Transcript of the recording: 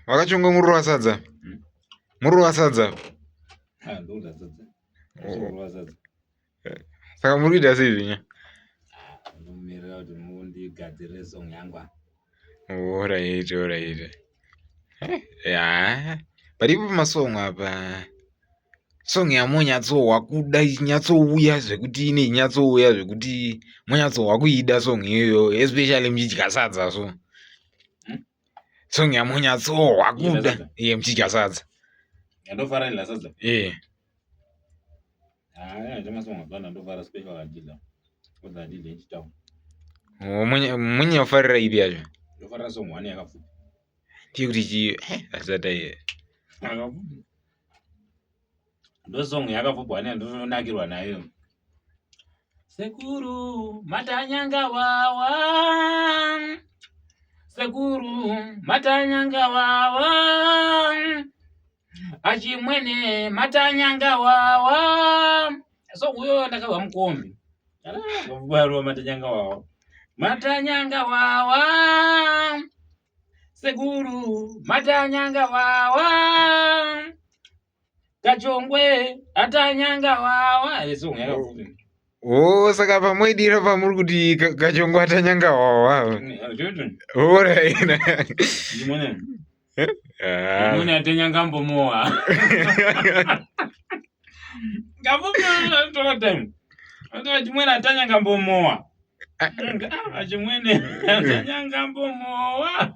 Wakachonga muriro wasadza. Muriro wasadza. Ndoda sadza. Wasadza. Saka muri kuita sei zvinya? Mumirira kuti mundigadzirire song yangu. Alright. Paripo masong apa. Song yamonyatsohwa kuda ichinyatsouya zvekuti inechinyatsoуya zvekuti monyatsohwa kuida song iyoyo especially muchidya sadza so. Song yamonyatsohwa kuda muchidya sadza. Yandofarira sadza. Ndamasong apana ndofara special adila. Kodwa adila echitawo. Munyafarira ipi yacho? Ndofarira song 1 yakapfuta. Ndikuti asata ndo song yakapfugwa ndonakirwa nayo. Sekuru matanyanga wawa. Sekuru matanyanga wawa. Achimwene matanyanga wawa. So uyo ndakabva mukombi. Bwaro matanyanga wawa. Matanyanga wawa. Sekuru matanyanga wawa. Kachongwe atanyanga wawa. Song yakapfuta. Saka pamoidira pamuri kuti kachongwe atanyanga wawa. Alright. Mune atanyanga mbomoa. Ngavuka tola time. Achimwene atanyanga mbomoa. Achimwene atanyanga mbomoa.